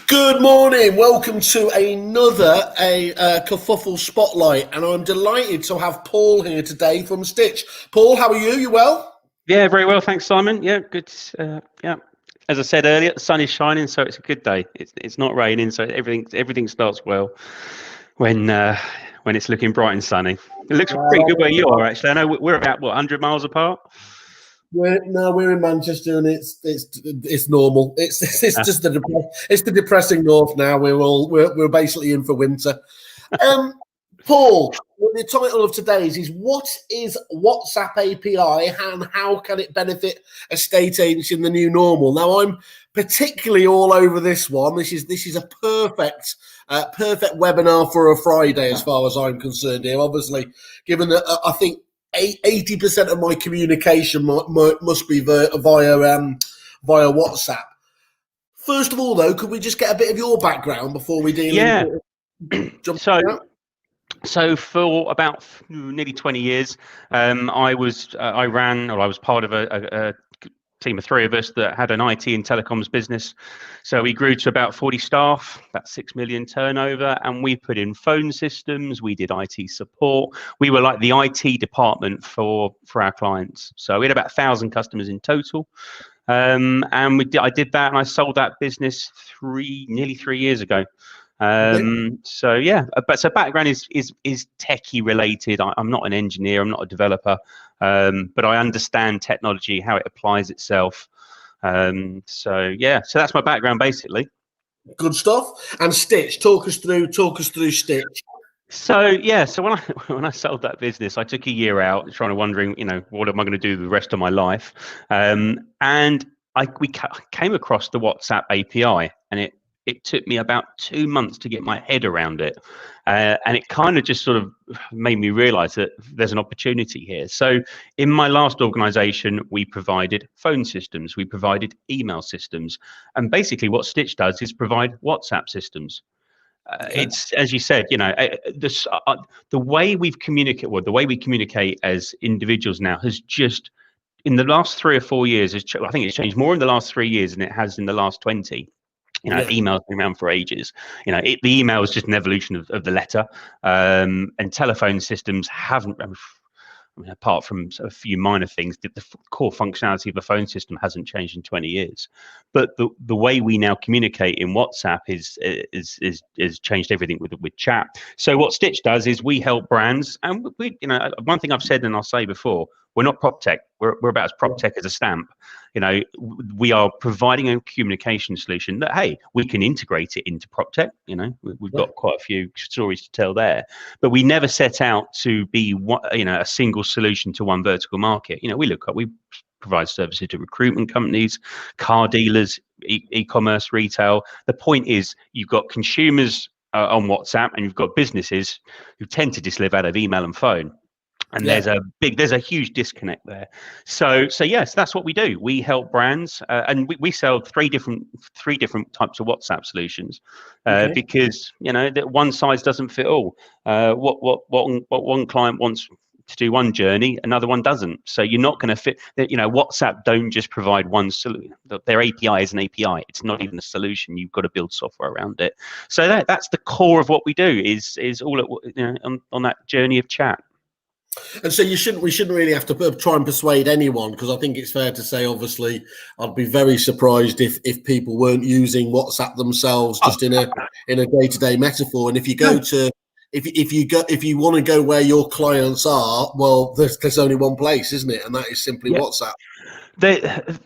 Good morning. Welcome to another Kerfuffle Spotlight, and I'm delighted to have Paul here today from Stitch. Paul, how are you? You well? Yeah, very well, thanks, Simon. Yeah, good. Yeah, as I said earlier, the sun is shining, so it's a good day. It's not raining, so everything starts well when it's looking bright and sunny. It looks pretty good where you are, actually. I know we're about 100 miles apart. We're in Manchester, and it's normal. It's just the depressing north now. We're basically in for winter. Paul, the title of today's is "What is WhatsApp API and how can it benefit estate agents in the new normal?" Now, I'm particularly all over this one. This is a perfect webinar for a Friday, as far as I'm concerned. Here, obviously, given that I think 80% of my communication must be via WhatsApp. First of all, though, could we just get a bit of your background before we deal? Yeah. So for about nearly 20 years, I was part of a team of three of us that had an IT and telecoms business. So we grew to about 40 staff, about 6 million turnover, and we put in phone systems. We did IT support. We were like the IT department for our clients. So we had about 1,000 customers in total. And I did that, and I sold that business nearly 3 years ago. So yeah, so background is techie related. I'm not an engineer, I'm not a developer, but I understand technology, how it applies itself. So that's my background basically. Good stuff. And Stitch, talk us through Stitch. So when I sold that business, I took a year out wondering, what am I going to do the rest of my life? And we came across the WhatsApp API, and it took me about 2 months to get my head around it. And it kind of just sort of made me realize that there's an opportunity here. So in my last organization, we provided phone systems, we provided email systems. And basically what Stitch does is provide WhatsApp systems. It's, as you said, the way we communicate as individuals now has just, in the last 3 or 4 years, I think it's changed more in the last 3 years than it has in the last 20. Email's been around for ages. The email is just an evolution of the letter, and telephone systems haven't. Apart from a few minor things, the core functionality of a phone system hasn't changed in 20 years. But the way we now communicate in WhatsApp is changed everything with chat. So what Stitch does is we help brands, and one thing I've said and I'll say before, we're not prop tech. We're about as prop tech as a stamp. We are providing a communication solution that, hey, we can integrate it into prop tech. We've got quite a few stories to tell there, but we never set out to be a single solution to one vertical market. We provide services to recruitment companies, car dealers, e-commerce, retail. The point is, you've got consumers on WhatsApp, and you've got businesses who tend to just live out of email and phone. And there's a huge disconnect there. So yes, that's what we do. We help brands, and we sell three different types of WhatsApp solutions, because that one size doesn't fit all. What one client wants to do one journey, another one doesn't. So you're not going to fit. WhatsApp don't just provide one solution. Their API is an API. It's not even a solution. You've got to build software around it. So that's the core of what we do. Is all on that journey of chat. And so we shouldn't really have to try and persuade anyone, because I think it's fair to say, obviously, I'd be very surprised if people weren't using WhatsApp themselves, just in a day-to-day metaphor. And if you go to if you want to go where your clients are, well, there's only one place, isn't it? And that is simply WhatsApp.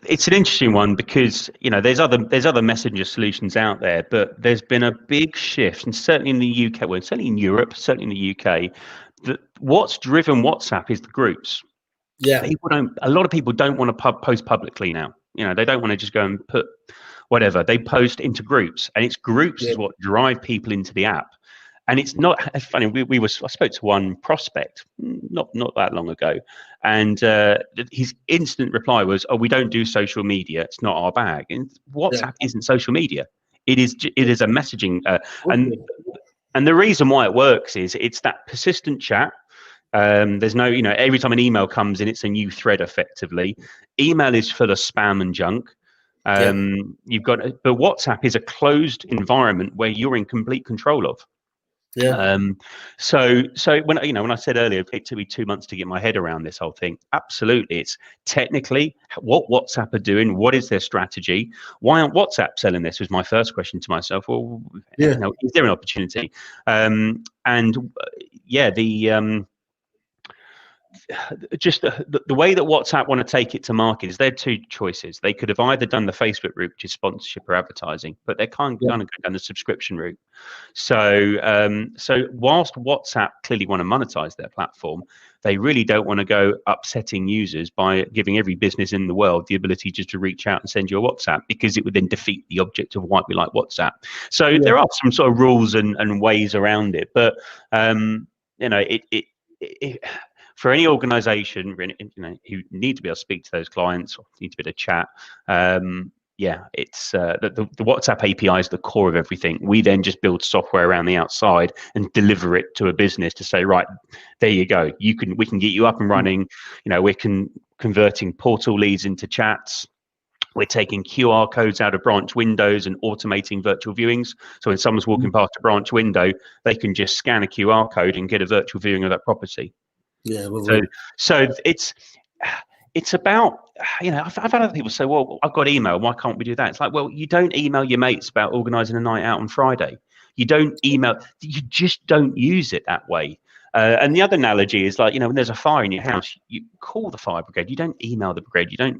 It's an interesting one, because there's other messenger solutions out there, but there's been a big shift, and certainly in the UK, well, certainly in Europe, certainly in the UK. What's driven WhatsApp is the groups. A lot of people don't want to post publicly now. They don't want to just go and put whatever. They post into groups, and it's groups is what drive people into the app. And it's not funny. I spoke to one prospect not that long ago, and his instant reply was, "Oh, we don't do social media. It's not our bag." And WhatsApp isn't social media. It is a messaging, and the reason why it works is it's that persistent chat. There's no, every time an email comes in, it's a new thread effectively. Email is full of spam and junk. You've got, but WhatsApp is a closed environment where you're in complete control of. Yeah. So when I said earlier it took me 2 months to get my head around this whole thing, absolutely, it's technically what WhatsApp are doing, what is their strategy, why aren't WhatsApp selling this, was my first question to myself. Well, Yeah. is there an opportunity? Just the way that WhatsApp want to take it to market is there are two choices. They could have either done the Facebook route, which is sponsorship or advertising, but they're kind of going to go down the subscription route. So whilst WhatsApp clearly want to monetize their platform, they really don't want to go upsetting users by giving every business in the world the ability just to reach out and send you a WhatsApp, because it would then defeat the object of why we like WhatsApp. So there are some sort of rules and ways around it, but for any organization, who need to be able to speak to those clients or need to be able to chat, it's the WhatsApp API is the core of everything. We then just build software around the outside and deliver it to a business to say, right, there you go. We can get you up and running. We're converting portal leads into chats. We're taking QR codes out of branch windows and automating virtual viewings. So when someone's walking past a branch window, they can just scan a QR code and get a virtual viewing of that property. Yeah. So it's about, I've had other people say, well, I've got email, why can't we do that? It's like, well, you don't email your mates about organising a night out on Friday. You don't email, you just don't use it that way. And the other analogy is like, when there's a fire in your house, you call the fire brigade. You don't email the brigade. You don't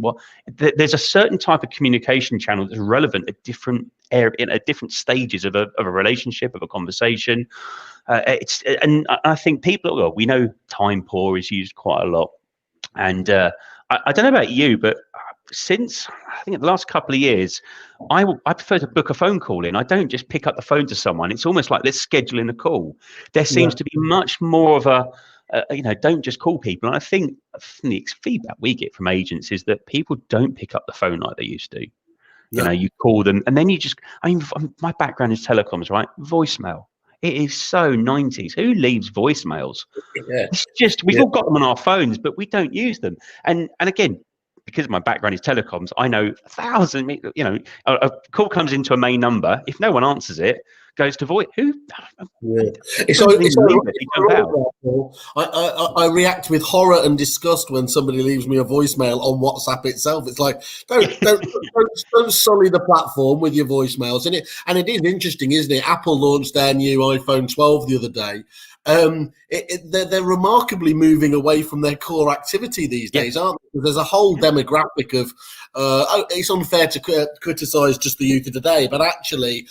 there's a certain type of communication channel that's relevant at different different stages of a relationship, of a conversation. And I think people, we know time poor is used quite a lot. And I don't know about you, but since I think the last couple of years, I prefer to book a phone call in. I don't just pick up the phone to someone. It's almost like let's schedule in a call. There seems to be much more of don't just call people. And I think the feedback we get from agents is that people don't pick up the phone like they used to. You call them and then my background is telecoms, right? Voicemail. It is so 90s. Who leaves voicemails? Yeah. It's just, we've all got them on our phones, but we don't use them. And again, because my background is telecoms, I know 1,000, a call comes into a main number. If no one answers it, goes to voice. Who? I react with horror and disgust when somebody leaves me a voicemail on WhatsApp itself. It's like, don't sully the platform with your voicemails. And it is interesting, isn't it? Apple launched their new iPhone 12 the other day. They're remarkably moving away from their core activity these days, aren't they? There's a whole demographic of it's unfair to criticize just the youth of today, but actually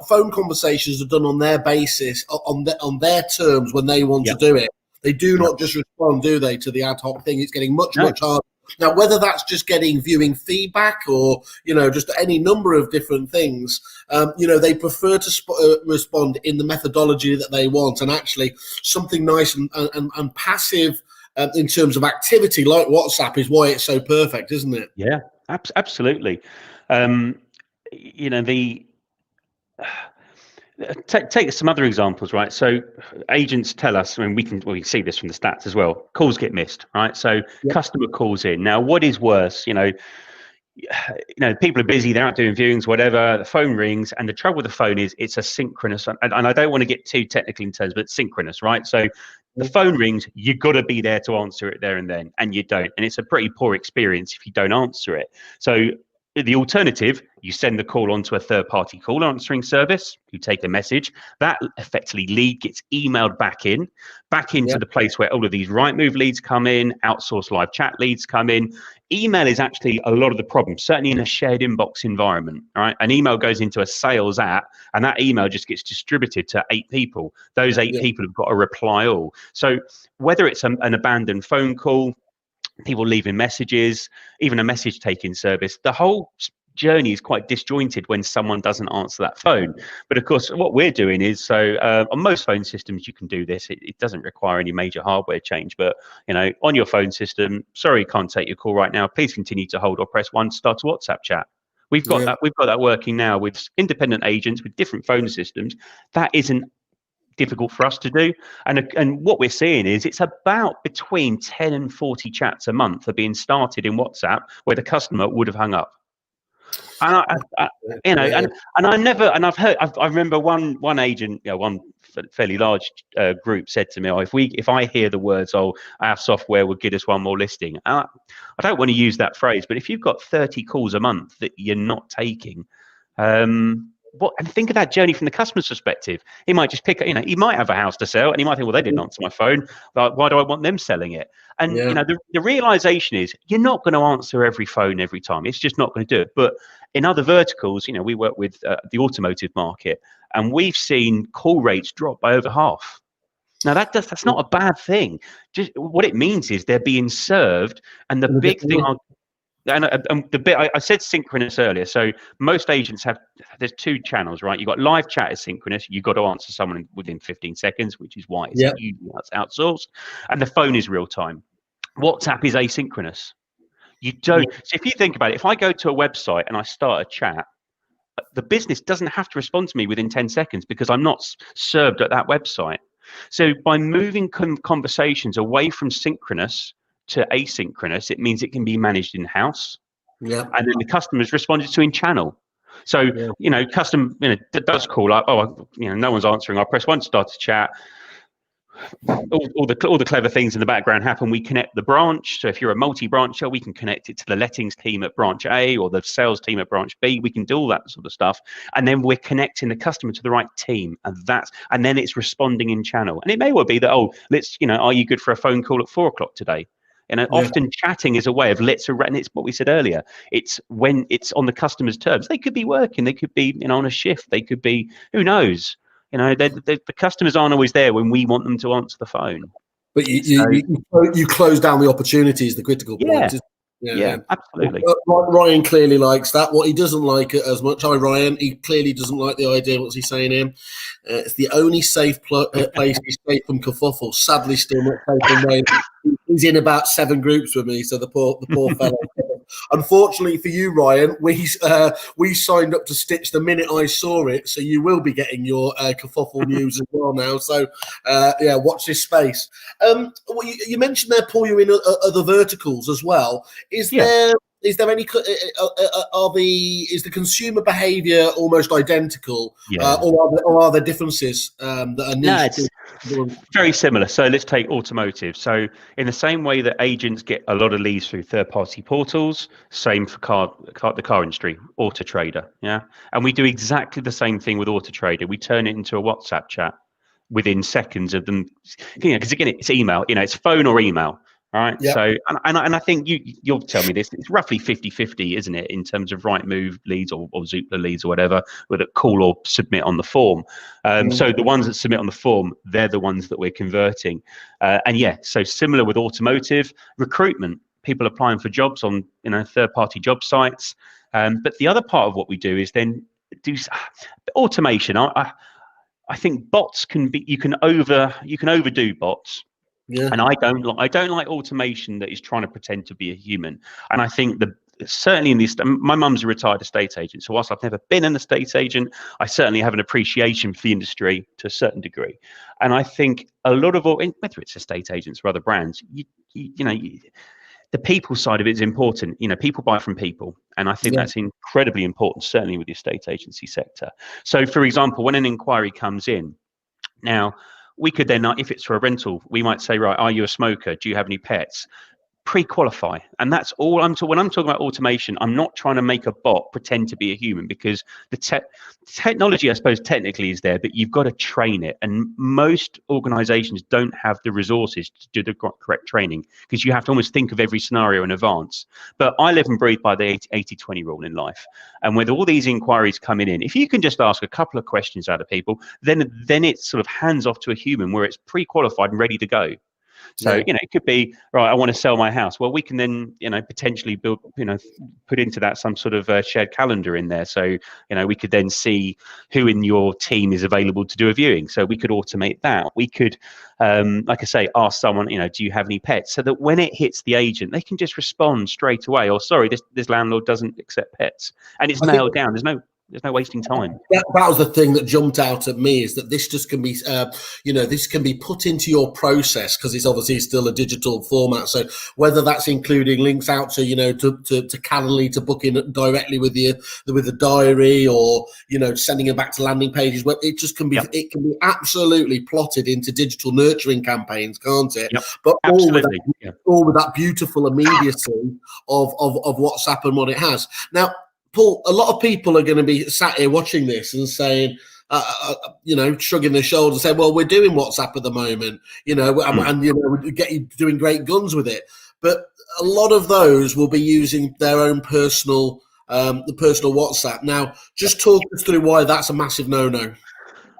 phone conversations are done on their basis, on their terms when they want to do it. They do not just respond, do they, to the ad hoc thing? It's getting much harder. Now, whether that's just getting viewing feedback or, just any number of different things, they prefer to respond in the methodology that they want. And actually something nice and passive in terms of activity like WhatsApp is why it's so perfect, isn't it? Yeah, absolutely. Take some other examples, right? So agents tell us, we see this from the stats as well, calls get missed, right? So customer calls in. Now, what is worse, people are busy, they're out doing viewings, whatever, the phone rings, and the trouble with the phone is it's a synchronous, and I don't want to get too technical in terms, but it's synchronous, right? So the phone rings, you've got to be there to answer it there and then, and you don't. And it's a pretty poor experience if you don't answer it. So the alternative, you send the call onto a third-party call answering service, you take the message, that effectively lead gets emailed back into the place where all of these Rightmove leads come in, outsourced live chat leads come in. Email is actually a lot of the problem, certainly in a shared inbox environment. All right, an email goes into a sales app, and that email just gets distributed to 8 people. Those 8 people have got to reply all. So whether it's an abandoned phone call, people leaving messages, even a message taking service, the whole journey is quite disjointed when someone doesn't answer that phone. But of course, what we're doing is, on most phone systems, you can do this. It doesn't require any major hardware change, but on your phone system, sorry, can't take your call right now. Please continue to hold or press 1 to start a WhatsApp chat. We've got that working now with independent agents with different phone systems. That isn't difficult for us to do, and what we're seeing is it's about between 10 and 40 chats a month are being started in WhatsApp where the customer would have hung up. You know, and I never, and I've heard, I remember one agent, you know, one fairly large group said to me, "Oh, if I hear the words, oh, our software will get us one more listing," I don't want to use that phrase, but if you've got 30 calls a month that you're not taking, and think of that journey from the customer's perspective. He might just pick, you know, he might have a house to sell, and he might think, well, they didn't answer my phone. Like, why do I want them selling it? And you know, the realization is you're not going to answer every phone every time. It's just not going to do it. But in other verticals, you know, we work with the automotive market, and we've seen call rates drop by over half. Now that's not a bad thing. Just what it means is they're being served, and the big thing. And the bit I said synchronous earlier. So most agents there's two channels, right? You've got live chat is synchronous. You've got to answer someone within 15 seconds, which is why it's usually outsourced. And the phone is real time. WhatsApp is asynchronous. You don't. So if you think about it, if I go to a website and I start a chat, the business doesn't have to respond to me within 10 seconds because I'm not served at that website. So by moving conversations away from synchronous to asynchronous, it means it can be managed in-house, and then the customer's responded to in channel. So you know, does call up, oh, you know, no one's answering, I press 1 to start a chat. All the clever things in the background happen. We connect the branch. So if you're a multi-brancher, we can connect it to the lettings team at branch A or the sales team at branch B. We can do all that sort of stuff, and then we're connecting the customer to the right team, and then it's responding in channel. And it may well be that, oh, are you good for a phone call at 4 o'clock today? And often chatting is a way of and it's what we said earlier. It's when it's on the customer's terms. They could be working, they could be, you know, on a shift, they could be, who knows? You know, the customers aren't always there when we want them to answer the phone. But you close down the opportunities, the critical point. Yeah, absolutely. Ryan clearly likes that. What he doesn't like it as much. Hi, Ryan. He clearly doesn't like the idea. What's he saying here? It's the only safe place he's safe from Kerfuffle. Sadly, still not safe from Wayne. He's in about 7 groups with me, so the poor fellow. Unfortunately for you, Ryan, we signed up to Stitch the minute I saw it, so you will be getting your Kerfuffle news as well now. So, watch this space. You mentioned there, Paul, you're in other verticals as well. Is there any? Is the consumer behaviour almost identical, or are there differences that are niche? No, it's very similar. So let's take automotive. So in the same way that agents get a lot of leads through third-party portals, same for the car industry, Auto Trader. Yeah, and we do exactly the same thing with Auto Trader. We turn it into a WhatsApp chat within seconds of them. You know, because again, it's email. You know, it's phone or email. All right. Yep. So, and I think you'll tell me this, it's roughly 50-50, isn't it, in terms of Rightmove leads or Zoopla leads or whatever, whether call or submit on the form. So the ones that submit on the form, they're the ones that we're converting. So similar with automotive recruitment, people applying for jobs on, you know, third-party job sites. But the other part of what we do is then do automation. I think bots you can overdo bots. Yeah. And I don't like automation that is trying to pretend to be a human. And I think certainly in my mum's a retired estate agent, so whilst I've never been an estate agent, I certainly have an appreciation for the industry to a certain degree. And I think a lot of whether it's estate agents or other brands, the people side of it is important. You know, people buy from people, and I think that's incredibly important, certainly with the estate agency sector. So, for example, when an inquiry comes in, now, we could then, if it's for a rental, we might say, right, are you a smoker? Do you have any pets? Pre-qualify. And that's all when I'm talking about automation, I'm not trying to make a bot pretend to be a human, because the technology, I suppose, technically is there, but you've got to train it. And most organizations don't have the resources to do the correct training, because you have to almost think of every scenario in advance. But I live and breathe by the 80-20 rule in life. And with all these inquiries coming in, if you can just ask a couple of questions out of people, then it's sort of hands off to a human where it's pre-qualified and ready to go. So, you know, it could be, right, I want to sell my house. Well, we can then, you know, potentially build, you know, put into that some sort of shared calendar in there. So, you know, we could then see who in your team is available to do a viewing. So we could automate that. We could, like I say, ask someone, you know, do you have any pets? So that when it hits the agent, they can just respond straight away. Or, sorry, this landlord doesn't accept pets. And it's nailed down. There's no... There's no wasting time. That was the thing that jumped out at me, is that this just can be, this can be put into your process, because it's obviously still a digital format. So whether that's including links out to, to Calendly to book in directly with the diary, or, sending it back to landing pages, where it just can be, it can be absolutely plotted into digital nurturing campaigns, can't it? Yep. But Absolutely. all with that beautiful immediacy of WhatsApp and what it has. Now, Paul, a lot of people are going to be sat here watching this and saying, shrugging their shoulders, saying, "Well, we're doing WhatsApp at the moment, and we get you doing great guns with it." But a lot of those will be using their own personal WhatsApp. Now, just talk us through why that's a massive no-no.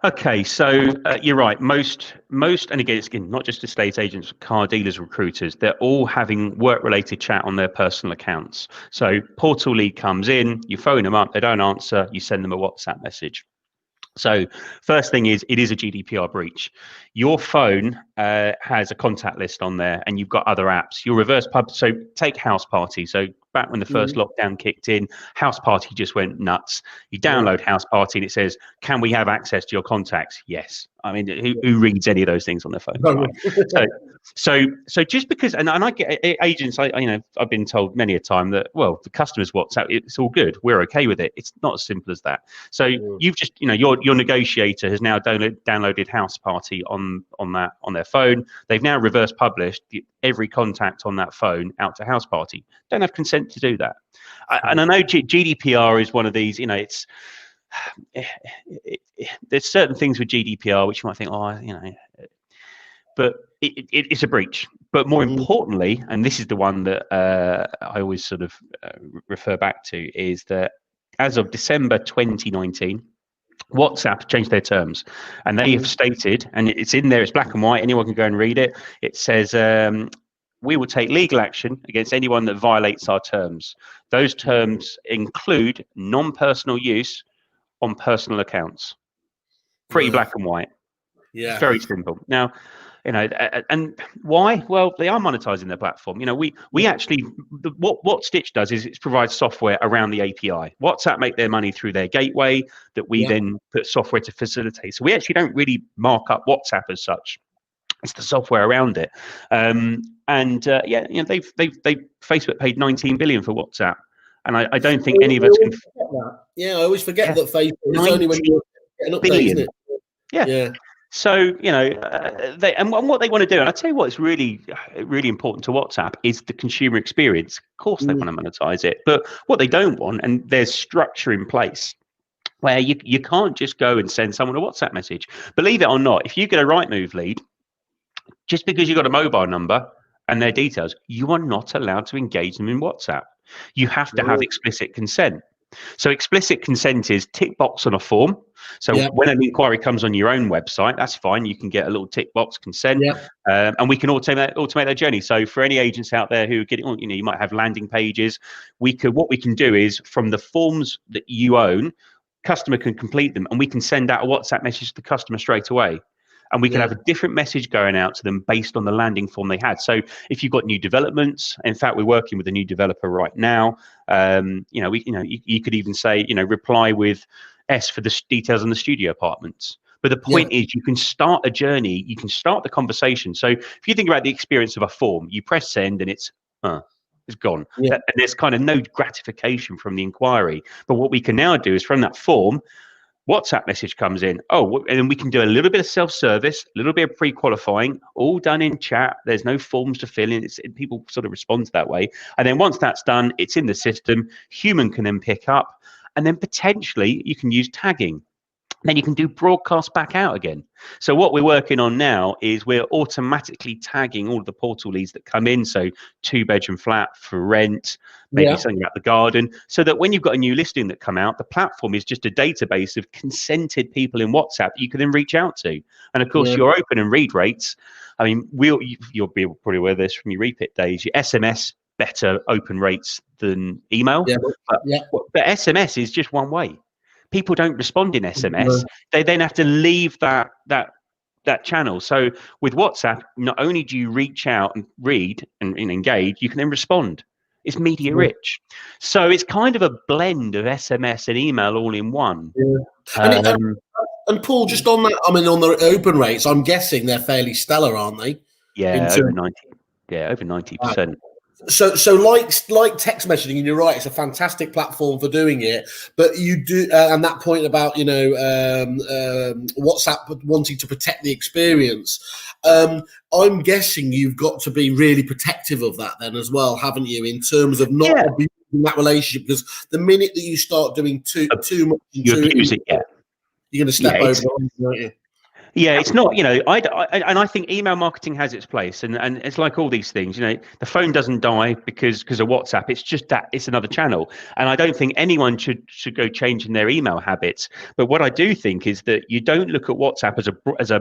Okay, so you're right. Most, and again, not just estate agents, car dealers, recruiters, they're all having work-related chat on their personal accounts. So portal lead comes in, you phone them up, they don't answer, you send them a WhatsApp message. So first thing is, it is a GDPR breach. Your phone has a contact list on there, and you've got other apps. Your reverse pub. So take House Party. So back when the first lockdown kicked in, House Party just went nuts. You download House Party, and it says, "Can we have access to your contacts?" Yes. I mean, who reads any of those things on their phone? Right? So just because, and I get agents, I've been told many a time that, well, the customer's WhatsApp, it's all good, we're okay with it. It's not as simple as that. So you've just, your negotiator has now downloaded House Party on their phone. They've now reverse published every contact on that phone out to House Party. Don't have consent to do that. And I know GDPR is one of these, it's. There's certain things with GDPR which you might think, but it's a breach. But more importantly, and this is the one that I always sort of refer back to, is that as of December 2019, WhatsApp changed their terms, and they have stated, and it's in there, it's black and white, anyone can go and read it. It says, we will take legal action against anyone that violates our terms. Those terms include non-personal use on personal accounts. Pretty black and white. Yeah. It's very simple. Now, and why? Well, they are monetizing their platform. We actually, what Stitch does is it provides software around the API. WhatsApp make their money through their gateway that we then put software to facilitate. So we actually don't really mark up WhatsApp as such. It's the software around it. They've Facebook paid 19 billion for WhatsApp. And I don't think any of us can. I always forget that Facebook is only when you're getting an update, isn't it? Yeah. So, what they want to do, and I tell you what, it's really, really important to WhatsApp, is the consumer experience. Of course, they want to monetize it. But what they don't want, and there's structure in place where you can't just go and send someone a WhatsApp message. Believe it or not, if you get a Rightmove lead, just because you've got a mobile number and their details, you are not allowed to engage them in WhatsApp. You have to have explicit consent. So explicit consent is tick box on a form. So when an inquiry comes on your own website, that's fine. You can get a little tick box consent, and we can automate that journey. So for any agents out there who are getting, you might have landing pages. What we can do is, from the forms that you own, customer can complete them, and we can send out a WhatsApp message to the customer straight away. And we can have a different message going out to them based on the landing form they had. So if you've got new developments, in fact, we're working with a new developer right now. You could even say, reply with S for the details on the studio apartments. But the point is, you can start a journey, you can start the conversation. So if you think about the experience of a form, you press send and it's gone. And there's kind of no gratification from the inquiry. But what we can now do is, from that form, WhatsApp message comes in. And then we can do a little bit of self-service, a little bit of pre-qualifying, all done in chat. There's no forms to fill in. People sort of respond that way. And then once that's done, it's in the system. Human can then pick up. And then potentially you can use tagging. Then you can do broadcast back out again. So what we're working on now is we're automatically tagging all of the portal leads that come in. So 2-bedroom flat for rent, maybe something about the garden, so that when you've got a new listing that come out, the platform is just a database of consented people in WhatsApp you can then reach out to. And of course, your open and read rates, I mean, you'll be probably aware of this from your repeat days, your SMS better open rates than email. But SMS is just one way. People don't respond in SMS. They then have to leave that channel. So with WhatsApp, not only do you reach out and read and engage, you can then respond It's media rich. So it's kind of a blend of SMS and email all in one. Yeah. And Paul, just on that, I mean, on the open rates, I'm guessing they're fairly stellar, aren't they? Yeah, over 90. Yeah, over 90%. So like text messaging, and you're right, it's a fantastic platform for doing it. But you do, and that point about WhatsApp wanting to protect the experience. I'm guessing you've got to be really protective of that then as well, haven't you? In terms of not abusing that relationship, because the minute that you start doing too much, you abuse it. Yeah, you're going to step over, aren't you? Yeah, it's not, I think email marketing has its place, and it's like all these things, the phone doesn't die because of WhatsApp. It's just that it's another channel, and I don't think anyone should go changing their email habits. But what I do think is that you don't look at WhatsApp as a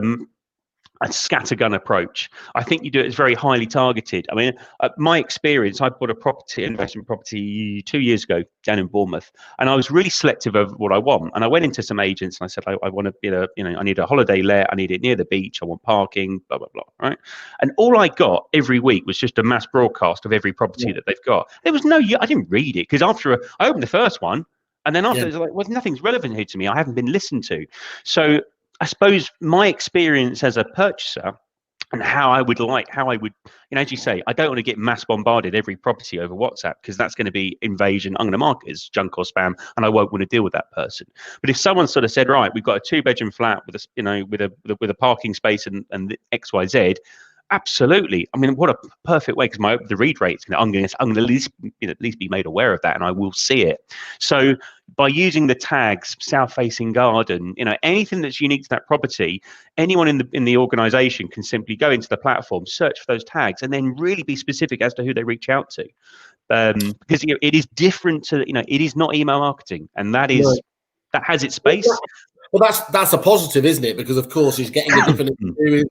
scattergun approach. I think you do it as very highly targeted. I mean, my experience, I bought investment property 2 years ago down in Bournemouth, and I was really selective of what I want. And I went into some agents and I said, I want to be I need a holiday let, I need it near the beach, I want parking, blah, blah, blah, right? And all I got every week was just a mass broadcast of every property that they've got. There was I didn't read it, because after I opened the first one, and then after, it's like, well, nothing's relevant here to me. I haven't been listened to. So I suppose my experience as a purchaser and how I would, as you say, I don't want to get mass bombarded every property over WhatsApp, because that's going to be invasion. I'm going to mark it as junk or spam, and I won't want to deal with that person. But if someone sort of said, right, we've got a 2-bedroom flat with a parking space and XYZ, absolutely. I mean, what a perfect way, because the read rate, I'm going to at least be made aware of that, and I will see it. So by using the tags, south facing garden, anything that's unique to that property, anyone in the organization can simply go into the platform, search for those tags, and then really be specific as to who they reach out to. Because it is different to, it is not email marketing, and that has its space. Well, that's a positive, isn't it? Because of course he's getting a different experience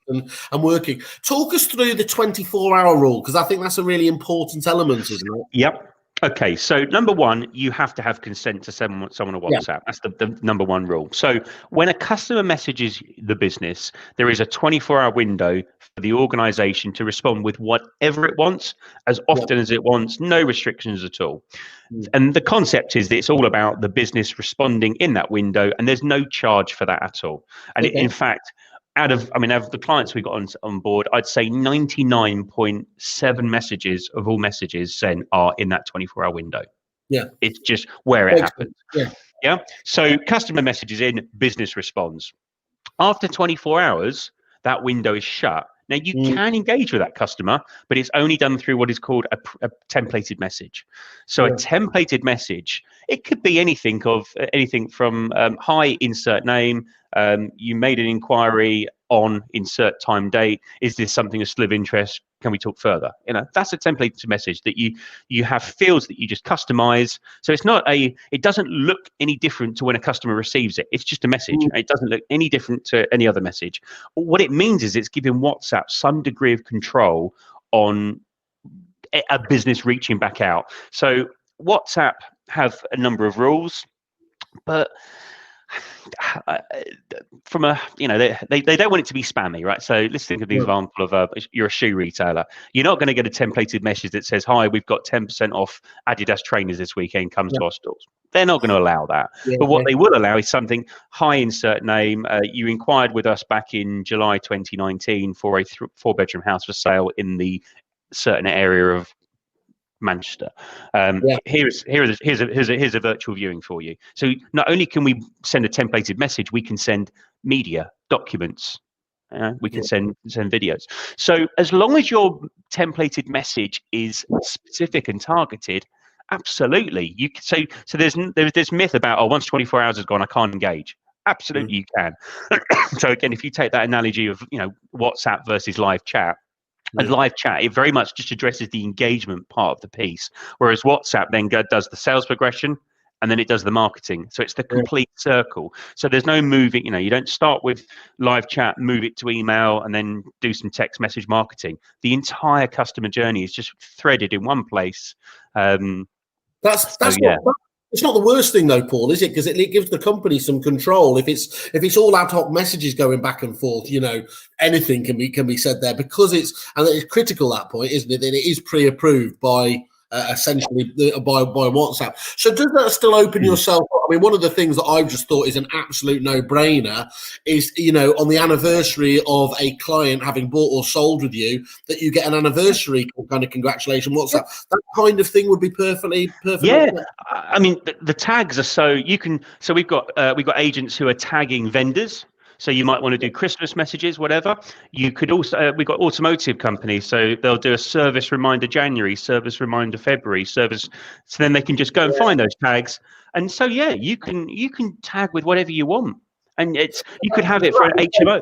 and working. Talk us through the 24-hour rule, because I think that's a really important element, isn't it? Yep. Okay, so number one, you have to have consent to someone on WhatsApp. Yeah. That's the number one rule. So when a customer messages the business, there is a 24-hour window for the organization to respond with whatever it wants, as often as it wants, no restrictions at all. And the concept is that it's all about the business responding in that window, and there's no charge for that at all. And in fact, out of the clients we got on board, I'd say 99.7 messages of all messages sent are in that 24-hour window. Yeah. It's just where it happens. Yeah. So customer messages in, business responds. After 24 hours, that window is shut. Now, you can engage with that customer, but it's only done through what is called a templated message. So a templated message, it could be anything from hi, insert name, you made an inquiry on insert time date. Is this something of still of interest? Can we talk further? That's a templated message that you have fields that you just customize. So it doesn't look any different to when a customer receives it. It's just a message. It doesn't look any different to any other message. What it means is it's giving WhatsApp some degree of control on a business reaching back out. So WhatsApp have a number of rules, but from they don't want it to be spammy, right? So let's think of the example of you're a shoe retailer. You're not going to get a templated message that says, hi, we've got 10% off Adidas trainers this weekend, come to our stores. They're not going to allow that. But what they will allow is something, hi, insert name, you inquired with us back in July 2019 for a 4-bedroom house for sale in the certain area of Manchester. Here's a virtual viewing for you. So not only can we send a templated message, we can send media, documents, we can send videos. So as long as your templated message is specific and targeted, absolutely. So there's this myth about, once 24 hours has gone, I can't engage. Absolutely, you can. So again, if you take that analogy of WhatsApp versus live chat. And live chat, it very much just addresses the engagement part of the piece, whereas WhatsApp then does the sales progression, and then it does the marketing. So it's the complete circle. So there's no moving, you don't start with live chat, move it to email, and then do some text message marketing. The entire customer journey is just threaded in one place. It's not the worst thing though, Paul, is it? Because it gives the company some control. If it's all ad hoc messages going back and forth, anything can be said there, because it's critical at that point, isn't it? That it is pre-approved by essentially by WhatsApp. So does that still open yourself up? I mean, one of the things that I've just thought is an absolute no-brainer is, on the anniversary of a client having bought or sold with you, that you get an anniversary kind of congratulation WhatsApp. That kind of thing would be perfectly. Yeah, I mean the tags are so we've got agents who are tagging vendors. So you might want to do Christmas messages, whatever. You could also we've got automotive companies, so they'll do a service reminder January, service reminder February, service. So then they can just go and find those tags. And so you can tag with whatever you want, and you could have it for an HMO.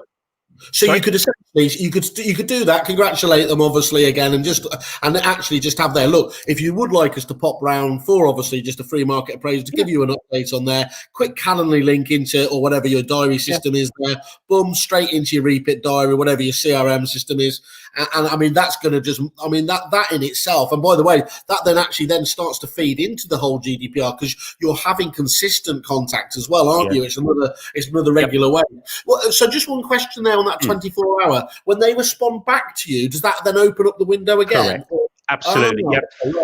So you could essentially you could do that, congratulate them obviously again, and actually just have their look. If you would like us to pop round for obviously just a free market appraisal to give you an update on there, quick Calendly link into or whatever your diary system is there, boom, straight into your Repeat diary, whatever your CRM system is. And I mean that's going to that in itself. And by the way, that then actually then starts to feed into the whole GDPR because you're having consistent contact as well, aren't you? It's another regular way. Well, so just one question there on that 24-hour. When they respond back to you, does that then open up the window again? Correct. Absolutely.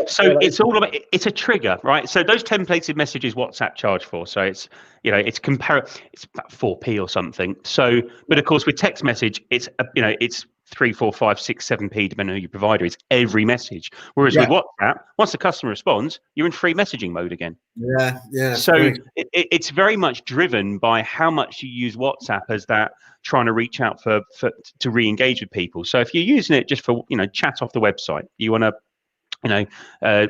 So it's all about it's a trigger, right? So those templated messages WhatsApp charge for. So it's it's about 4p or something. So but of course with text message it's it's 3, 4, 5, 6, 7p depending on who your provider is every message. Whereas with WhatsApp, once the customer responds, you're in free messaging mode again. Yeah. So it's very much driven by how much you use WhatsApp as that trying to reach out to re-engage with people. So if you're using it just for chat off the website, you want to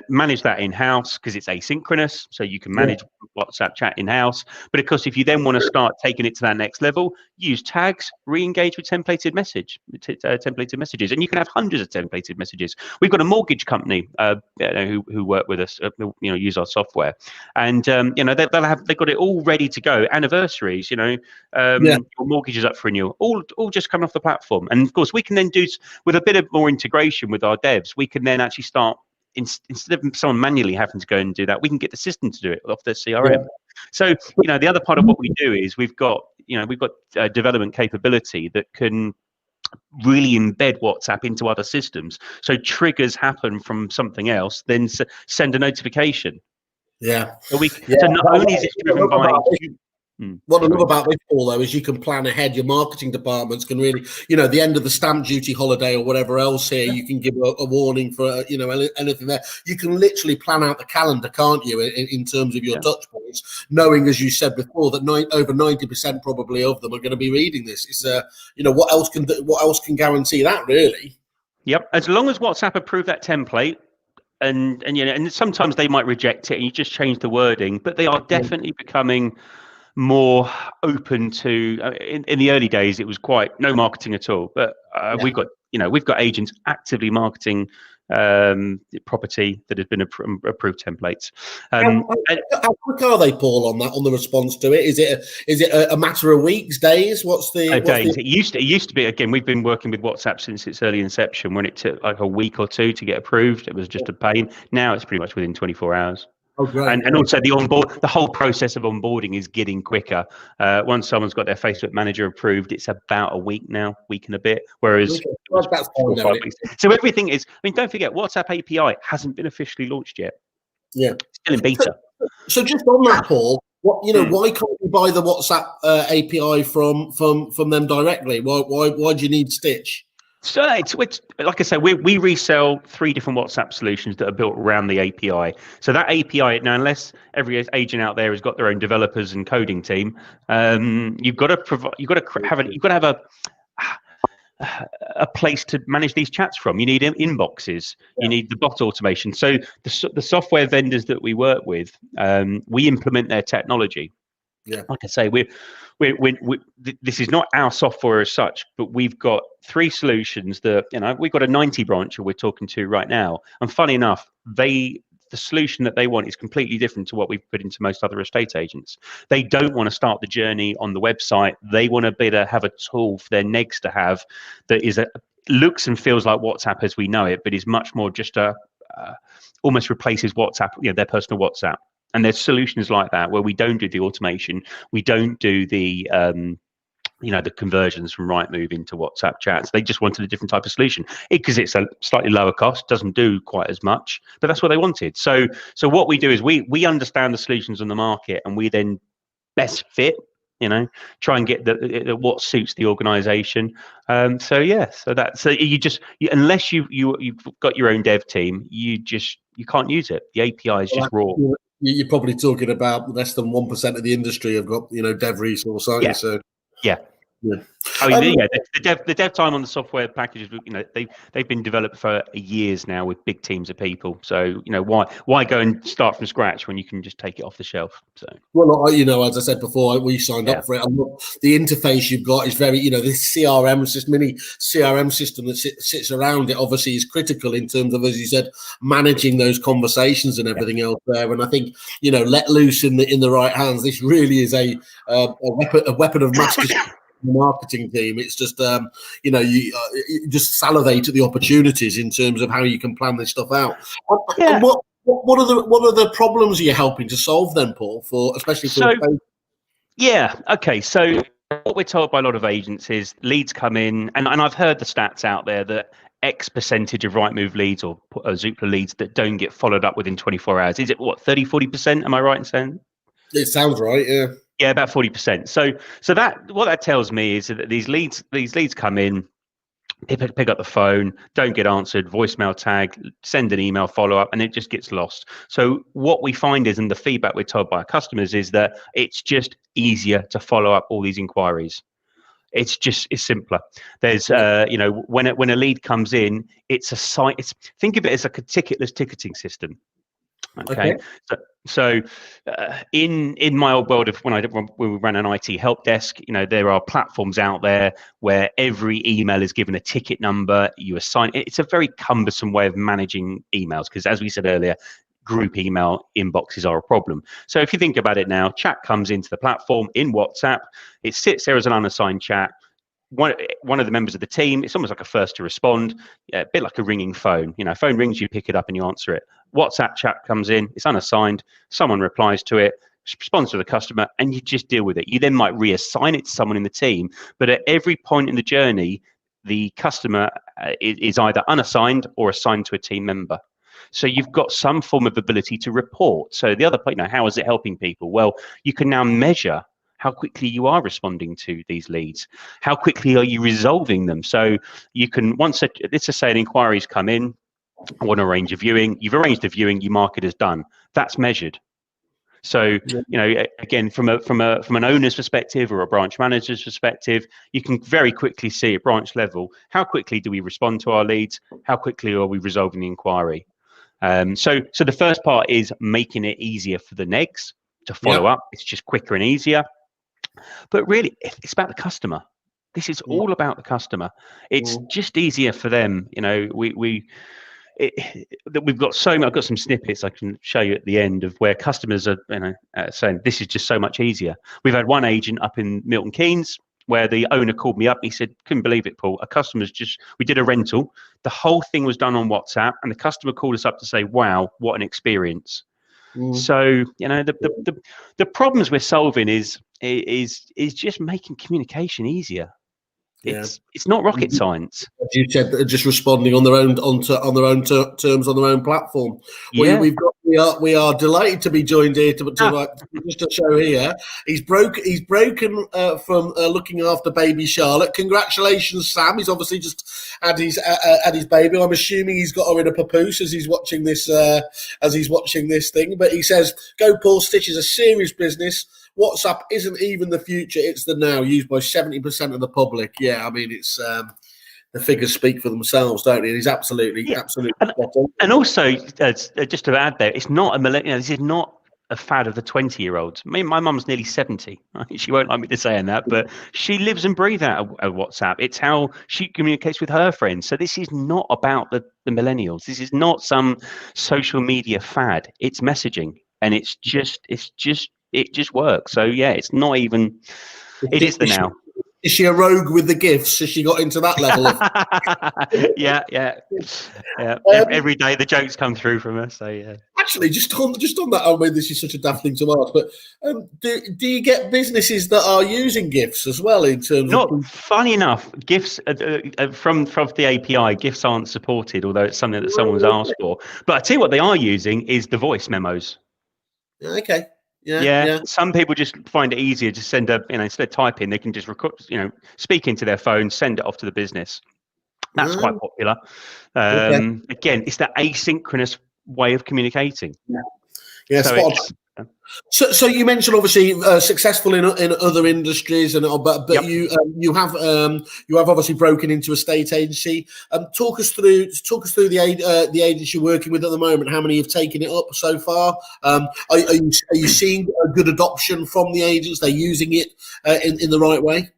manage that in-house because it's asynchronous, so you can manage WhatsApp chat in-house. But of course, if you then want to start taking it to that next level, use tags, re-engage with templated messages, and you can have hundreds of templated messages. We've got a mortgage company who work with us, use our software, and they've got it all ready to go. Anniversaries, your mortgage is up for renewal, all just coming off the platform. And of course, we can then do with a bit of more integration with our devs. We can then actually start. Instead of someone manually having to go and do that, we can get the system to do it off the CRM. So, the other part of what we do is we've got development capability that can really embed WhatsApp into other systems. So triggers happen from something else, then send a notification. Yeah. So not only is it driven by. What I love about this, Paul, though, is you can plan ahead. Your marketing departments can really, the end of the stamp duty holiday or whatever else here, you can give a warning for, anything there. You can literally plan out the calendar, can't you, in terms of your touch points, knowing, as you said before, that over 90% probably of them are going to be reading this. It's, what else can guarantee that, really? Yep. As long as WhatsApp approve that template, and sometimes they might reject it and you just change the wording, but they are definitely becoming more open to in the early days it was quite no marketing at all, but we've got agents actively marketing property that has been approved templates. How quick are they, Paul, on the response to it? Is it a matter of weeks, days? Days. It used to be, again, we've been working with WhatsApp since its early inception, when it took like a week or two to get approved. It was just a pain. Now it's pretty much within 24 hours. Oh, great. And also the whole process of onboarding is getting quicker. Once someone's got their Facebook manager approved, it's about a week now, week and a bit. Whereas that's 4 or 5 weeks. So everything is. I mean, don't forget, WhatsApp API hasn't been officially launched yet. Yeah, it's still in beta. So just on that, Paul, why can't you buy the WhatsApp API from them directly? Why do you need Stitch? So it's like I say, we resell 3 different WhatsApp solutions that are built around the API. So that API now, unless every agent out there has got their own developers and coding team, you've got to have a place to manage these chats from. You need inboxes. You need the bot automation. So the software vendors that we work with, we implement their technology. Yeah, like I say, this is not our software as such, but we've got 3 solutions that we've got a 90 branch we're talking to right now, and funny enough, the solution that they want is completely different to what we've put into most other estate agents. They don't want to start the journey on the website. They want to better have a tool for their negs to have that looks and feels like WhatsApp as we know it, but is much more just almost replaces WhatsApp, their personal WhatsApp. And there's solutions like that where we don't do the automation, we don't do the the conversions from Rightmove into WhatsApp chats. They just wanted a different type of solution because it's a slightly lower cost, doesn't do quite as much, but that's what they wanted. So what we do is we understand the solutions on the market, and we then best fit, try and get the what suits the organization. So unless you've got your own dev team, you can't use it. The API is just raw. You're probably talking about less than 1% of the industry have got dev resource, aren't you? So yeah. I mean, the dev time on the software packages, they've been developed for years now with big teams of people. So why go and start from scratch when you can just take it off the shelf? So as I said before, we signed up for it. The interface you've got is very, this CRM system, mini CRM system that sits around it, obviously is critical in terms of, as you said, managing those conversations and everything else there. And I think let loose in the right hands, this really is a weapon of mass destruction. The marketing team. It's just you just salivate at the opportunities in terms of how you can plan this stuff out. And what are the problems you're helping to solve then, Paul, especially for okay, so what we're told by a lot of agents is leads come in, and I've heard the stats out there that X percentage of Rightmove leads or Zoopla leads that don't get followed up within 24 hours. Is it 30-40%? Am I right in saying? It sounds right, yeah. Yeah, about 40%. So that what that tells me is that these leads come in, pick up the phone, don't get answered, voicemail tag, send an email follow up, and it just gets lost. So what we find is, and the feedback we're told by our customers is that it's just easier to follow up all these inquiries. It's simpler. There's when a lead comes in, it's a site. Think of it as like a ticketless ticketing system. Okay. So in my old world of when we ran an IT help desk, there are platforms out there where every email is given a ticket number. You assign it's a very cumbersome way of managing emails because, as we said earlier, group email inboxes are a problem. So if you think about it now, chat comes into the platform in WhatsApp. It sits there as an unassigned chat. One of the members of the team, it's almost like a first to respond, a bit like a ringing phone. Phone rings, you pick it up and you answer it. WhatsApp chat comes in, it's unassigned, someone replies to it, responds to the customer, and you just deal with it. You then might reassign it to someone in the team, but at every point in the journey, the customer is either unassigned or assigned to a team member. So you've got some form of ability to report. So the other point, how is it helping people? Well, you can now measure how quickly you are responding to these leads. How quickly are you resolving them? So you can, let's just say an inquiry's come in, I want to arrange a viewing. You've arranged a viewing, you mark it as done. That's measured. So, again, from an owner's perspective or a branch manager's perspective, you can very quickly see at branch level, how quickly do we respond to our leads? How quickly are we resolving the inquiry? So the first part is making it easier for the negs to follow up. It's just quicker and easier. But really, it's about the customer. This is all about the customer. It's just easier for them. We've got I've got some snippets I can show you at the end of where customers are, saying this is just so much easier. We've had one agent up in Milton Keynes where the owner called me up. He said, couldn't believe it, Paul. We did a rental. The whole thing was done on WhatsApp, and the customer called us up to say, wow, what an experience. So the problems we're solving is just making communication easier. It's not rocket science. As you said, just responding on their own terms on their own platform. We are delighted to be joined here just to show here. He's broken from looking after baby Charlotte. Congratulations, Sam. He's obviously just had his baby. I'm assuming he's got her in a papoose as he's watching this thing. But he says, "Go Paul, Stitch is a serious business. WhatsApp isn't even the future, it's the now, used by 70% of the public." Yeah, I mean, it's the figures speak for themselves, don't they? And he's absolutely. And also, just to add there, it's not a millennial. This is not a fad of the 20-year-olds. My mum's nearly 70. She won't like me to saying that, but she lives and breathes out of WhatsApp. It's how she communicates with her friends. So this is not about the millennials. This is not some social media fad. It's messaging, and it just works. So yeah, it's not even. It is the now. Is she a rogue with the gifts? Has she got into that level of? Yeah. Every day the jokes come through from her. So yeah. Actually, just on that, I mean, this is such a daft thing to ask, but do you get businesses that are using GIFs as well in terms of? Not funny enough, GIFs from the API, GIFs aren't supported, although it's something that someone's asked for. But I tell you what, they are using is the voice memos. Okay. Yeah, some people just find it easier to send instead of typing, they can just record, speak into their phone, send it off to the business. That's quite popular. Okay. Again, it's that asynchronous way of communicating. Yeah, so you mentioned obviously successful in other industries, but yep. you have obviously broken into a state agency. Talk us through the agency you're working with at the moment. How many have taken it up so far? Are you seeing a good adoption from the agents? They're using it in the right way?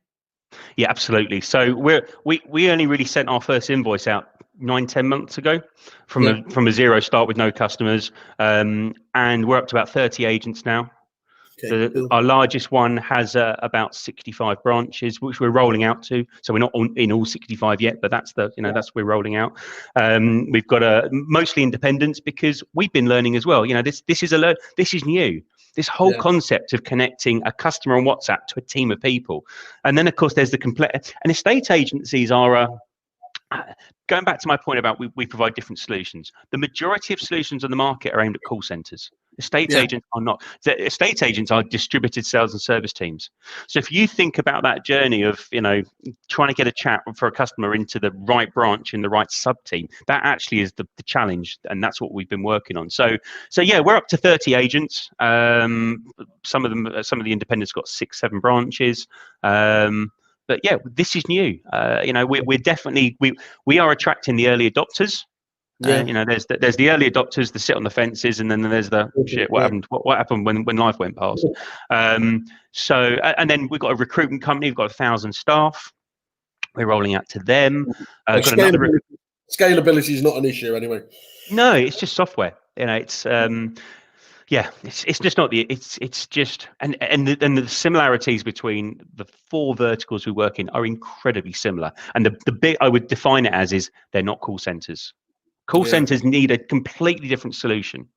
Yeah, absolutely. So we only really sent our first invoice out 9-10 months ago from a zero start with no customers, and we're up to about 30 agents now. Okay, cool. Our largest one has about 65 branches, which we're rolling out to. So we're not in all 65 yet, but that's that's we're rolling out. We've got mostly independents because we've been learning as well. This is new. This whole concept of connecting a customer on WhatsApp to a team of people, and then of course there's the and estate agencies are. Going back to my point about we provide different solutions. The majority of solutions on the market are aimed at call centers. Estate agents are not. The estate agents are distributed sales and service teams. So if you think about that journey of trying to get a chat for a customer into the right branch in the right sub team, that actually is the challenge, and that's what we've been working on. So yeah, we're up to 30 agents. Some of the independents got 6-7 branches. But yeah, this is new. We're definitely we are attracting the early adopters. There's the early adopters that sit on the fences, and then there's the shit. What happened? What happened when life went past? And then we've got a recruitment company. We've got 1,000 staff. We're rolling out to them. Scalability is not an issue anyway. No, it's just software. It's. It's just not it's just and the similarities between the 4 verticals we work in are incredibly similar. And the bit I would define it as is they're not call centers. Call centers need a completely different solution.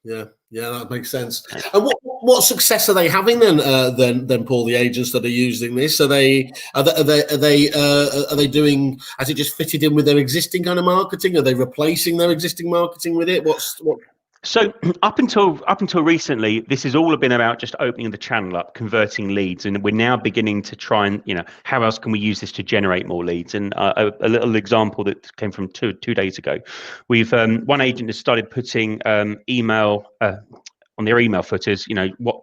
Yeah, that makes sense. And what success are they having then, Paul? The agents that are using this, are they doing? Has it just fitted in with their existing kind of marketing? Are they replacing their existing marketing with it? What? So up until recently, this has all been about just opening the channel up, converting leads, and we're now beginning to try and how else can we use this to generate more leads? And a little example that came from two days ago, we've one agent has started putting email on their email footers,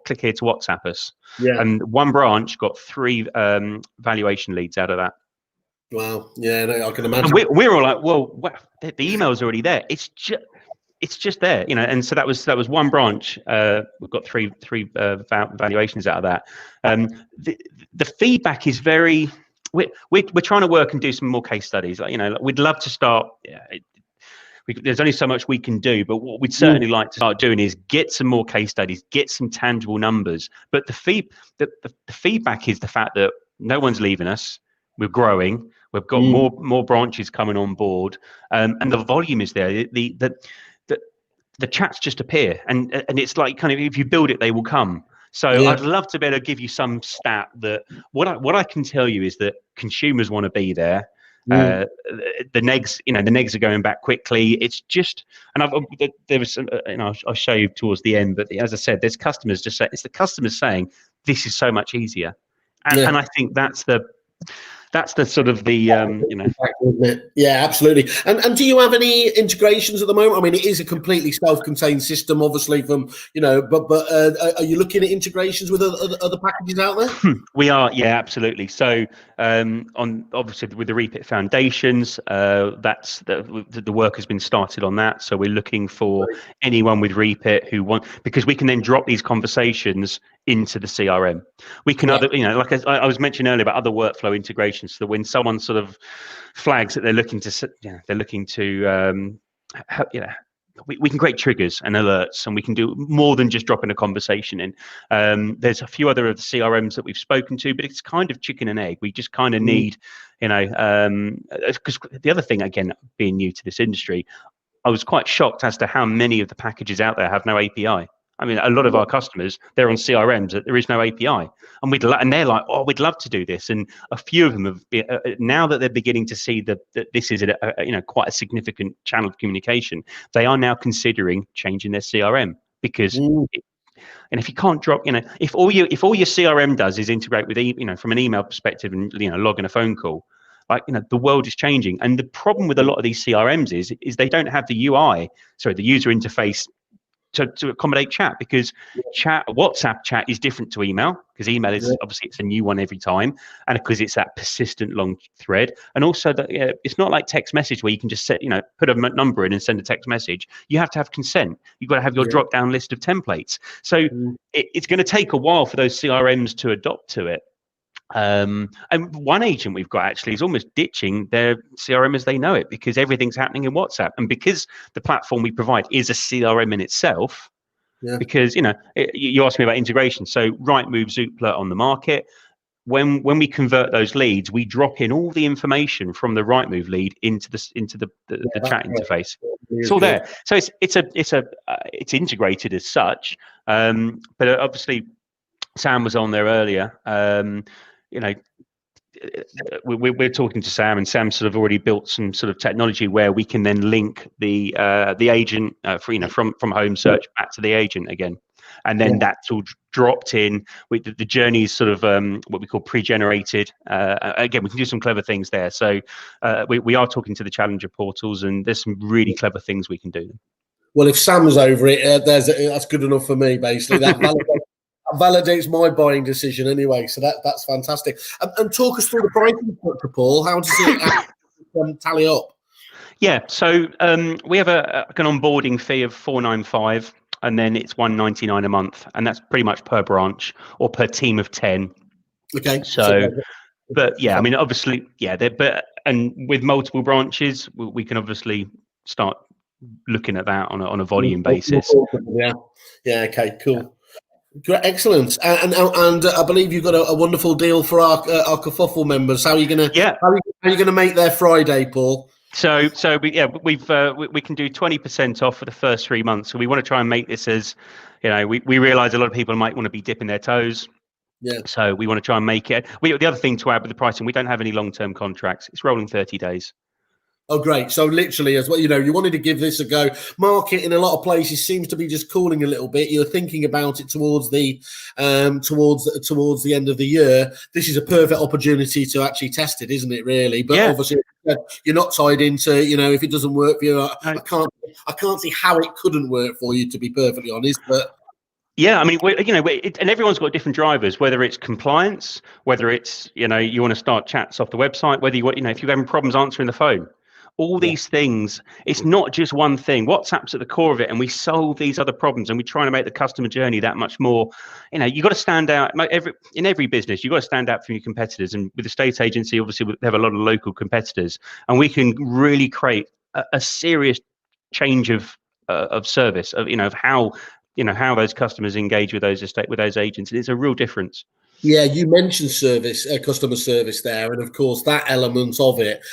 click here to WhatsApp us, and one branch got 3 valuation leads out of that. Wow, I can imagine. And we're all like, well, the email's already there. It's just there, and so that was one branch. We've got three valuations out of that. The feedback is very. We're trying to work and do some more case studies. We'd love to start. There's only so much we can do, but what we'd certainly like to start doing is get some more case studies, get some tangible numbers. But the feedback is the fact that no one's leaving us. We're growing. We've got more branches coming on board, and the volume is there. The chats just appear, and it's like kind of if you build it, they will come. So I'd love to be able to give you some stat that what I can tell you is that consumers want to be there. The negs are going back quickly. It's just, and there was I'll show you towards the end. But as I said, there's customers just saying, it's the customers saying this is so much easier, and I think that's the sort of the Yeah, absolutely. And do you have any integrations at the moment? I mean, it is a completely self-contained system, obviously. But are you looking at integrations with other packages out there? We are, yeah, absolutely. So on obviously with the Repeat Foundations, that's the work has been started on that. So we're looking for anyone with Repeat who because we can then drop these conversations into the CRM. We can like I was mentioning earlier about other workflow integrations. So when someone sort of flags that they're looking to we can create triggers and alerts, and we can do more than just dropping a conversation in. There's a few other of the CRMs that we've spoken to, but it's kind of chicken and egg. We just kind of need, because the other thing, again, being new to this industry, I was quite shocked as to how many of the packages out there have no API. I mean, a lot of our customers, they're on CRMs that there is no API, and they're like, oh, we'd love to do this. And a few of them have been, now that they're beginning to see that this is quite a significant channel of communication, they are now considering changing their CRM because. And if you can't drop, if all your CRM does is integrate with, from an email perspective and log in a phone call, like the world is changing. And the problem with a lot of these CRMs is they don't have the the user interface to accommodate chat, because WhatsApp chat is different to email, because email is obviously it's a new one every time, and because it's that persistent long thread, and also that it's not like text message where you can just set put a number in and send a text message. You have to have consent. You've got to have your drop down list of templates. So it's going to take a while for those CRMs to adopt to it. And one agent we've got actually is almost ditching their CRM as they know it, because everything's happening in WhatsApp, and because the platform we provide is a CRM in itself. Because you asked me about integration. So Rightmove, Zoopla on the market. When we convert those leads, we drop in all the information from the Rightmove lead into the chat interface. It's all there. So it's integrated as such. But obviously, Sam was on there earlier. We're talking to Sam, and Sam sort of already built some sort of technology where we can then link the agent from home search back to the agent again, and then that's all dropped in. The journey is sort of what we call pre-generated. Again, we can do some clever things there. So we are talking to the challenger portals, and there's some really clever things we can do. Well, if Sam's over it, that's good enough for me. Basically, that validates my buying decision anyway, so that's fantastic. And talk us through the pricing structure, Paul. How does it tally up? Yeah, so we have an onboarding fee of $495, and then it's $199 a month, and that's pretty much per branch or per team of 10. Okay. So but yeah, I mean, obviously, and with multiple branches, we can obviously start looking at that on a volume basis. Yeah. Okay. Cool. Great, excellent, and I believe you've got a wonderful deal for our Kerfuffle members. How are you gonna make their Friday, Paul? So we can do 20% off for the first 3 months. So we want to try and make this as, we realize a lot of people might want to be dipping their toes. Yeah. So we want to try and make it. The other thing to add with the pricing, we don't have any long-term contracts. It's rolling 30 days. Oh, great. So literally, as well, you wanted to give this a go. Market in a lot of places seems to be just cooling a little bit. You're thinking about it towards the towards the end of the year. This is a perfect opportunity to actually test it, isn't it, really? But obviously, you're not tied into, if it doesn't work for you. I can't see how it couldn't work for you, to be perfectly honest, but. Yeah, I mean, and everyone's got different drivers, whether it's compliance, whether it's, you want to start chats off the website, whether if you're having problems answering the phone. All these things, it's not just one thing. WhatsApp's at the core of it, and we solve these other problems, and we're trying to make the customer journey that much more. You've got to stand out. In every business, you've got to stand out from your competitors. And with the state agency, obviously, they have a lot of local competitors, and we can really create a serious change of service, of how those customers engage with those agents. And it's a real difference. Yeah, you mentioned customer service there, and of course that element of it,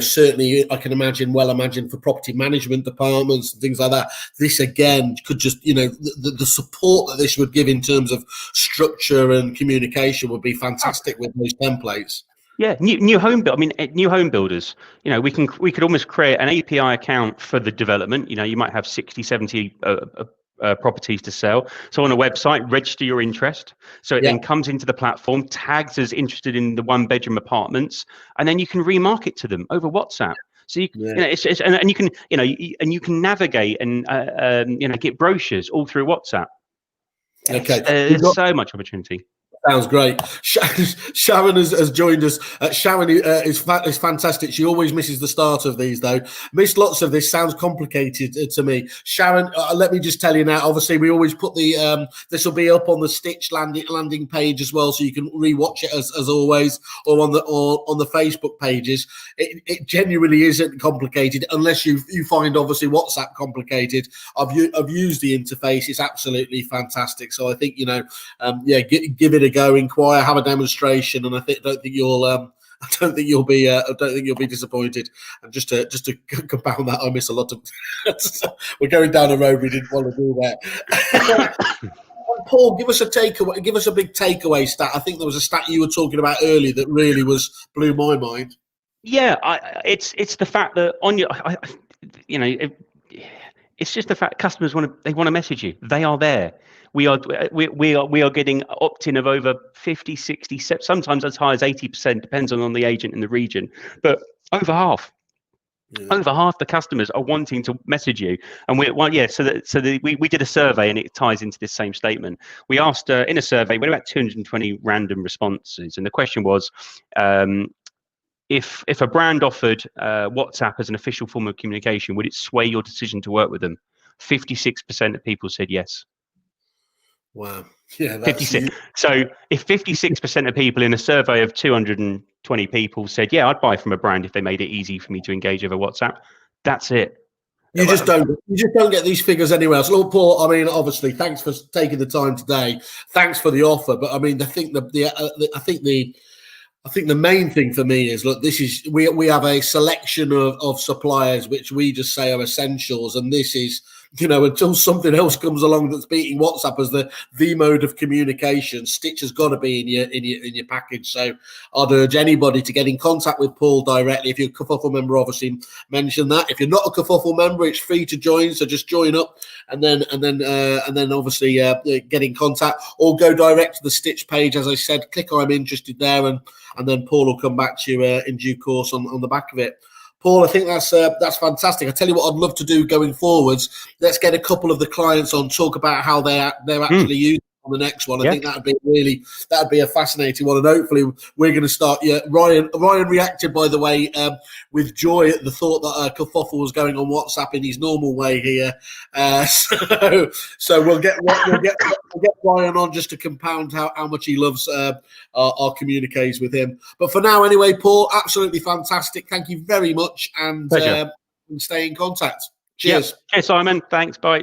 certainly I can imagine for property management departments and things like that. This again could just, the support that this would give in terms of structure and communication would be fantastic with those templates. Yeah, new home builders. We could almost create an API account for the development. You might have 60, 70 properties to sell. So on a website, register your interest. So it then comes into the platform, tags as interested in the 1-bedroom apartments, and then you can remarket to them over WhatsApp. So you can navigate and get brochures all through WhatsApp. Okay, there's so much opportunity. Sounds great. Sharon has joined us. Sharon is fantastic. She always misses the start of these, though. Missed lots of this. Sounds complicated to me. Sharon, let me just tell you now. Obviously, we always put the this will be up on the Stitch landing page as well, so you can rewatch it as always, or on the Facebook pages. It genuinely isn't complicated unless you find obviously WhatsApp complicated. I've used the interface. It's absolutely fantastic. So I think give it a go, inquire, have a demonstration, and I don't think you'll I don't think you'll be disappointed. And just to compound that, I miss a lot of. We're going down a road we didn't want to do there. Paul, give us a takeaway. Give us a big takeaway stat. I think there was a stat you were talking about earlier that really blew my mind. Yeah, it's the fact that on your, it's just the fact customers want to message you. They are there. We are getting opt-in of over 50, 60, sometimes as high as 80%, depends on the agent in the region, but over half. Yeah. Over half the customers are wanting to message you, and we did a survey, and it ties into this same statement. We asked in a survey, we had about 220 random responses, and the question was, if a brand offered WhatsApp as an official form of communication, would it sway your decision to work with them? 56% of people said yes. Wow. Yeah, that's 56. So if 56% of people in a survey of 220 people said, yeah, I'd buy from a brand if they made it easy for me to engage over WhatsApp, that's it. You just don't get these figures anywhere else. Look, Paul, I mean, obviously, thanks for taking the time today. Thanks for the offer. But I mean, I think the main thing for me is, look, this is we have a selection of suppliers which we just say are essentials, and this is, until something else comes along that's beating WhatsApp as the mode of communication, Stitch has got to be in your package. So I'd urge anybody to get in contact with Paul directly. If you're a Kerfuffle member, obviously mention that. If you're not a Kerfuffle member, it's free to join. So just join up and then obviously get in contact, or go direct to the Stitch page. As I said, click I'm interested there, and then Paul will come back to you in due course on the back of it. Paul, I think that's fantastic. I tell you what I'd love to do going forwards. Let's get a couple of the clients on, talk about how they're actually using on the next one. I think that'd be a fascinating one, and hopefully we're going to start. Yeah, Ryan reacted, by the way, with joy at the thought that Kerfuffle was going on WhatsApp in his normal way here. So we'll get Ryan on just to compound how much he loves our communiques with him. But for now, anyway, Paul, absolutely fantastic. Thank you very much, and stay in contact. Cheers. Cheers, Simon. Thanks. Bye.